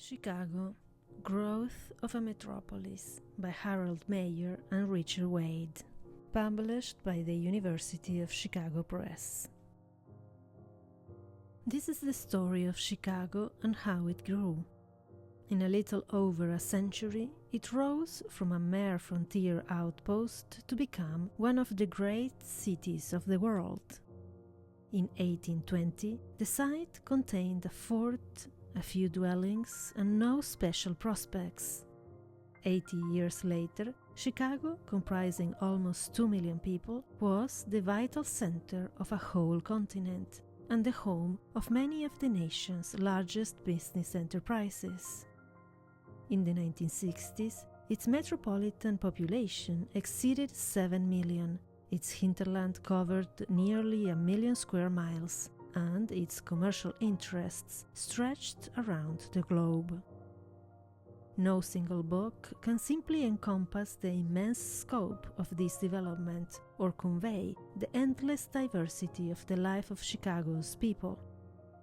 Chicago, Growth of a Metropolis by Harold Meyer and Richard Wade, published by the University of Chicago Press. This is the story of Chicago and how it grew. In a little over a century, it rose from a mere frontier outpost to become one of the great cities of the world. In 1820, the site contained a fort, a few dwellings, and no special prospects. 80 years later, Chicago, comprising almost 2 million people, was the vital center of a whole continent and the home of many of the nation's largest business enterprises. In the 1960s, its metropolitan population exceeded 7 million, its hinterland covered nearly 1 million square miles, and its commercial interests stretched around the globe. No single book can simply encompass the immense scope of this development or convey the endless diversity of the life of Chicago's people.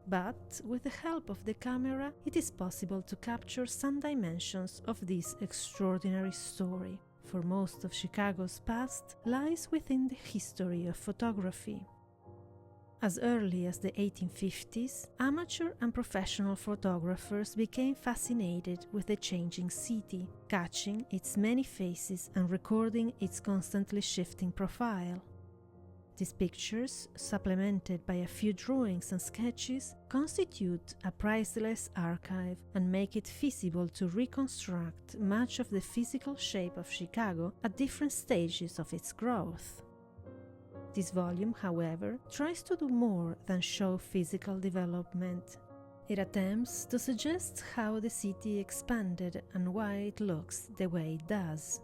But with the help of the camera, it is possible to capture some dimensions of this extraordinary story, for most of Chicago's past lies within the history of photography. As early as the 1850s, amateur and professional photographers became fascinated with the changing city, catching its many faces and recording its constantly shifting profile. These pictures, supplemented by a few drawings and sketches, constitute a priceless archive and make it feasible to reconstruct much of the physical shape of Chicago at different stages of its growth. This volume, however, tries to do more than show physical development. It attempts to suggest how the city expanded and why it looks the way it does.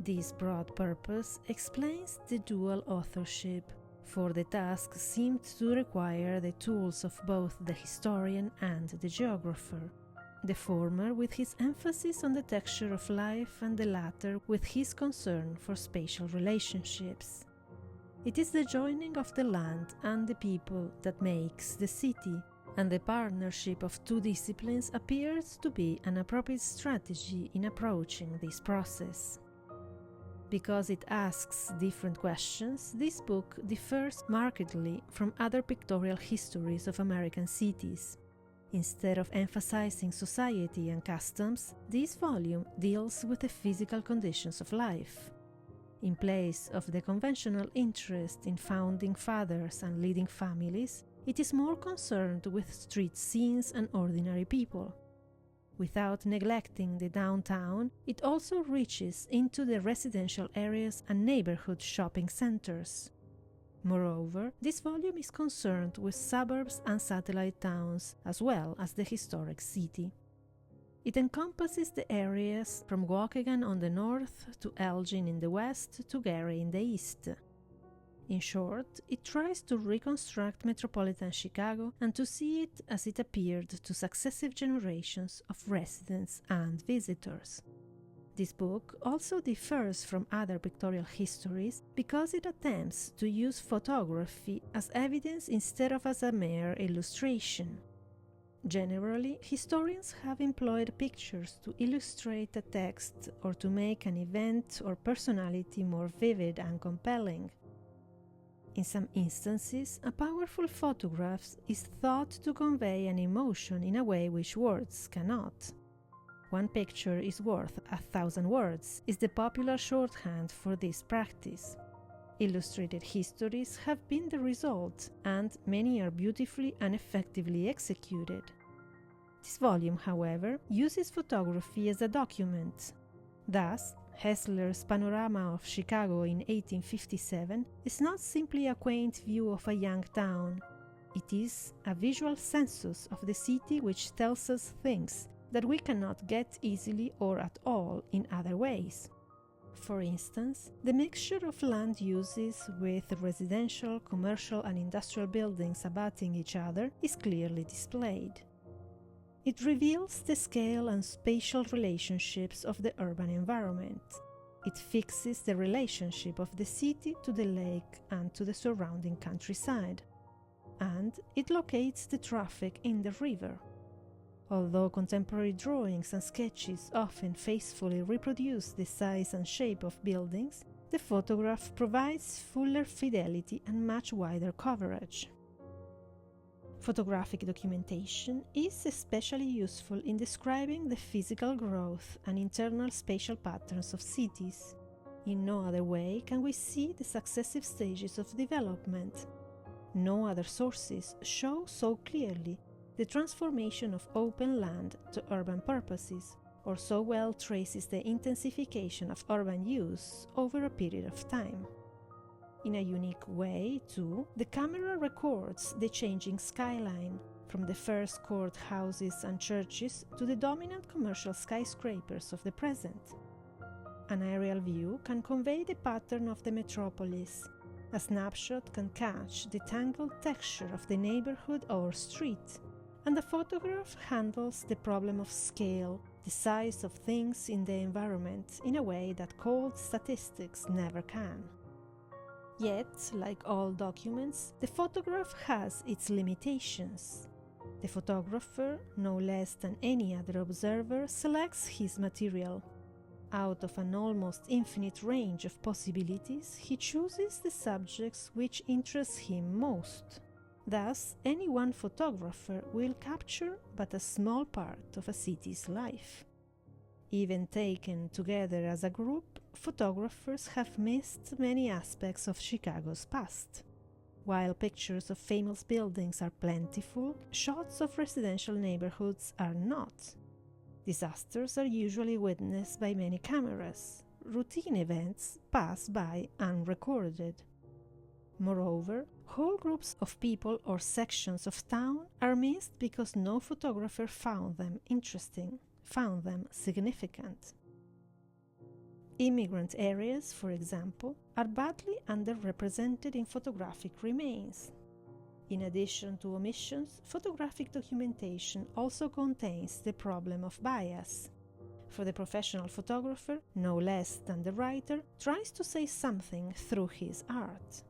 This broad purpose explains the dual authorship, for the task seemed to require the tools of both the historian and the geographer, the former with his emphasis on the texture of life and the latter with his concern for spatial relationships. It is the joining of the land and the people that makes the city, and the partnership of two disciplines appears to be an appropriate strategy in approaching this process. Because it asks different questions, this book differs markedly from other pictorial histories of American cities. Instead of emphasizing society and customs, this volume deals with the physical conditions of life. In place of the conventional interest in founding fathers and leading families, it is more concerned with street scenes and ordinary people. Without neglecting the downtown, it also reaches into the residential areas and neighborhood shopping centers. Moreover, this volume is concerned with suburbs and satellite towns, as well as the historic city. It encompasses the areas from Waukegan on the north to Elgin in the west to Gary in the east. In short, it tries to reconstruct metropolitan Chicago and to see it as it appeared to successive generations of residents and visitors. This book also differs from other pictorial histories because it attempts to use photography as evidence instead of as a mere illustration. Generally, historians have employed pictures to illustrate a text or to make an event or personality more vivid and compelling. In some instances, a powerful photograph is thought to convey an emotion in a way which words cannot. "One picture is worth 1,000 words" is the popular shorthand for this practice. Illustrated histories have been the result, and many are beautifully and effectively executed. This volume, however, uses photography as a document. Thus, Hessler's panorama of Chicago in 1857 is not simply a quaint view of a young town. It is a visual census of the city which tells us things that we cannot get easily or at all in other ways. For instance, the mixture of land uses with residential, commercial and industrial buildings abutting each other is clearly displayed. It reveals the scale and spatial relationships of the urban environment. It fixes the relationship of the city to the lake and to the surrounding countryside. And it locates the traffic in the river. Although contemporary drawings and sketches often faithfully reproduce the size and shape of buildings, the photograph provides fuller fidelity and much wider coverage. Photographic documentation is especially useful in describing the physical growth and internal spatial patterns of cities. In no other way can we see the successive stages of development. No other sources show so clearly the transformation of open land to urban purposes, or so well traces the intensification of urban use over a period of time. In a unique way, too, the camera records the changing skyline, from the first courthouses and churches to the dominant commercial skyscrapers of the present. An aerial view can convey the pattern of the metropolis. A snapshot can catch the tangled texture of the neighborhood or street, and the photograph handles the problem of scale, the size of things in the environment, in a way that cold statistics never can. Yet, like all documents, the photograph has its limitations. The photographer, no less than any other observer, selects his material. Out of an almost infinite range of possibilities, he chooses the subjects which interest him most. Thus, any one photographer will capture but a small part of a city's life. Even taken together as a group, photographers have missed many aspects of Chicago's past. While pictures of famous buildings are plentiful, shots of residential neighborhoods are not. Disasters are usually witnessed by many cameras. Routine events pass by unrecorded. Moreover, whole groups of people or sections of town are missed because no photographer found them interesting, found them significant. Immigrant areas, for example, are badly underrepresented in photographic remains. In addition to omissions, photographic documentation also contains the problem of bias. For the professional photographer, no less than the writer, tries to say something through his art.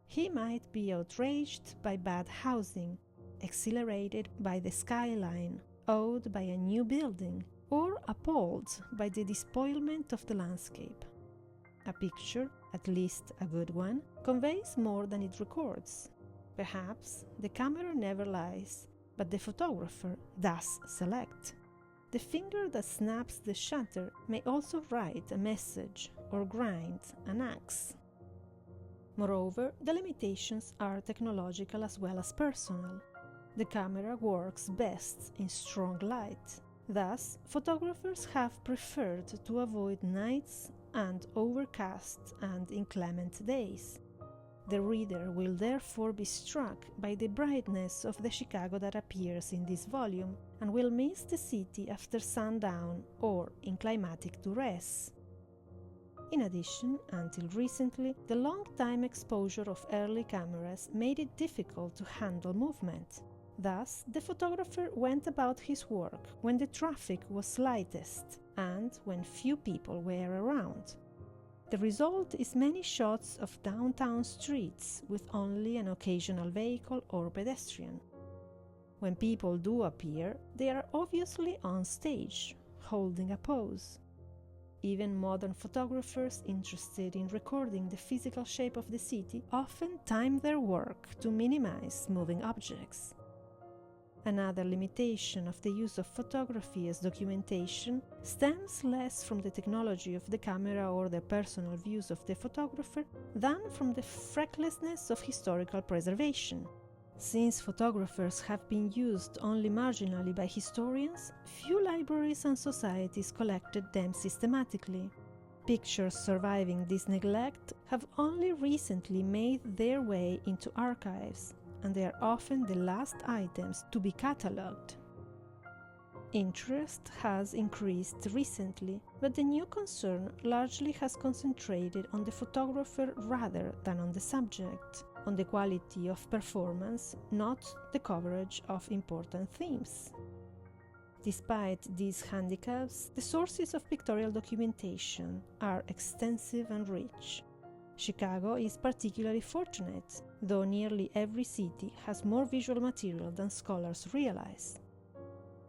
He might be outraged by bad housing, exhilarated by the skyline, awed by a new building, or appalled by the despoilment of the landscape. A picture, at least a good one, conveys more than it records. Perhaps the camera never lies, but the photographer does select. The finger that snaps the shutter may also write a message or grind an axe. Moreover, the limitations are technological as well as personal. The camera works best in strong light. Thus, photographers have preferred to avoid nights and overcast and inclement days. The reader will therefore be struck by the brightness of the Chicago that appears in this volume and will miss the city after sundown or in climatic duress. In addition, until recently, the long-time exposure of early cameras made it difficult to handle movement. Thus, the photographer went about his work when the traffic was lightest and when few people were around. The result is many shots of downtown streets with only an occasional vehicle or pedestrian. When people do appear, they are obviously on stage, holding a pose. Even modern photographers interested in recording the physical shape of the city often time their work to minimize moving objects. Another limitation of the use of photography as documentation stems less from the technology of the camera or the personal views of the photographer than from the frecklessness of historical preservation. Since photographers have been used only marginally by historians, few libraries and societies collected them systematically. Pictures surviving this neglect have only recently made their way into archives, and they are often the last items to be catalogued. Interest has increased recently, but the new concern largely has concentrated on the photographer rather than on the subject, on the quality of performance, not the coverage of important themes. Despite these handicaps, the sources of pictorial documentation are extensive and rich. Chicago is particularly fortunate, though nearly every city has more visual material than scholars realize.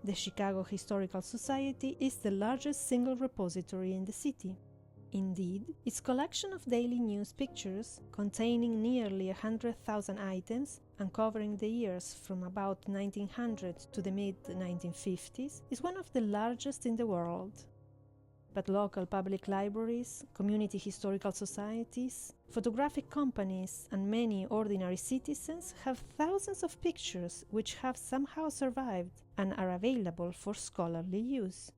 The Chicago Historical Society is the largest single repository in the city. Indeed, its collection of daily news pictures, containing nearly 100,000 items and covering the years from about 1900 to the mid-1950s, is one of the largest in the world. But local public libraries, community historical societies, photographic companies, and many ordinary citizens have thousands of pictures which have somehow survived and are available for scholarly use.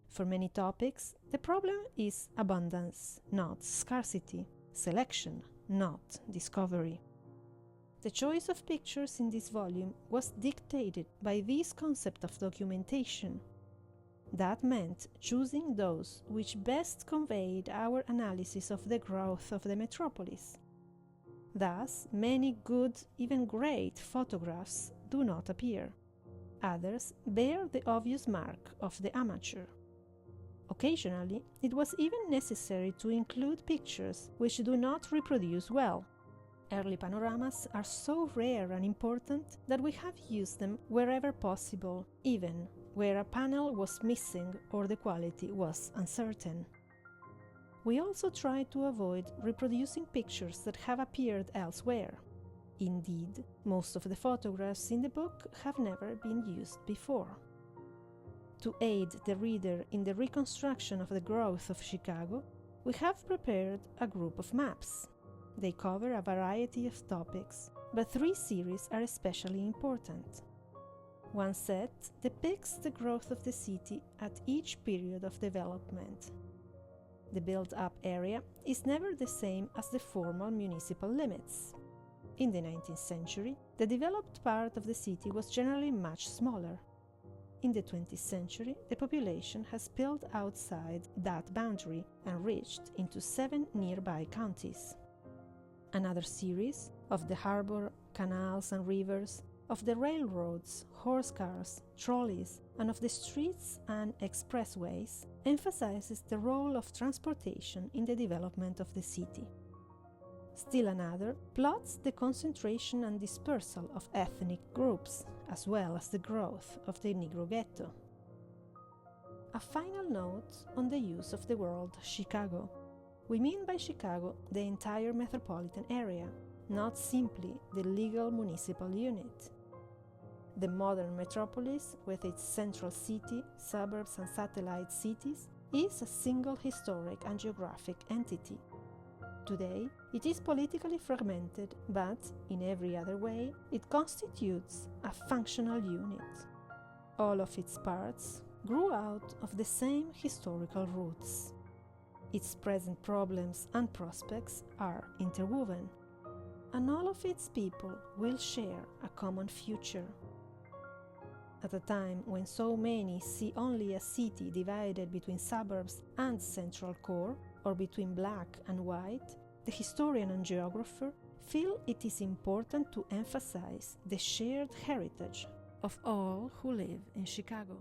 For many topics, the problem is abundance, not scarcity, selection, not discovery. The choice of pictures in this volume was dictated by this concept of documentation. That meant choosing those which best conveyed our analysis of the growth of the metropolis. Thus, many good, even great photographs do not appear. Others bear the obvious mark of the amateur. Occasionally, it was even necessary to include pictures which do not reproduce well. Early panoramas are so rare and important that we have used them wherever possible, even where a panel was missing or the quality was uncertain. We also try to avoid reproducing pictures that have appeared elsewhere. Indeed, most of the photographs in the book have never been used before. To aid the reader in the reconstruction of the growth of Chicago, we have prepared a group of maps. They cover a variety of topics, but 3 series are especially important. One set depicts the growth of the city at each period of development. The built-up area is never the same as the formal municipal limits. In the 19th century, the developed part of the city was generally much smaller. In the 20th century, the population has spilled outside that boundary and reached into 7 nearby counties. Another series of the harbor, canals and rivers, of the railroads, horse cars, trolleys, and of the streets and expressways emphasizes the role of transportation in the development of the city. Still another plots the concentration and dispersal of ethnic groups, as well as the growth of the Negro ghetto. A final note on the use of the word Chicago. We mean by Chicago the entire metropolitan area, not simply the legal municipal unit. The modern metropolis, with its central city, suburbs and satellite cities, is a single historic and geographic entity. Today, it is politically fragmented, but, in every other way, it constitutes a functional unit. All of its parts grew out of the same historical roots. Its present problems and prospects are interwoven, and all of its people will share a common future. At a time when so many see only a city divided between suburbs and central core, or between black and white, the historian and geographer feel it is important to emphasize the shared heritage of all who live in Chicago.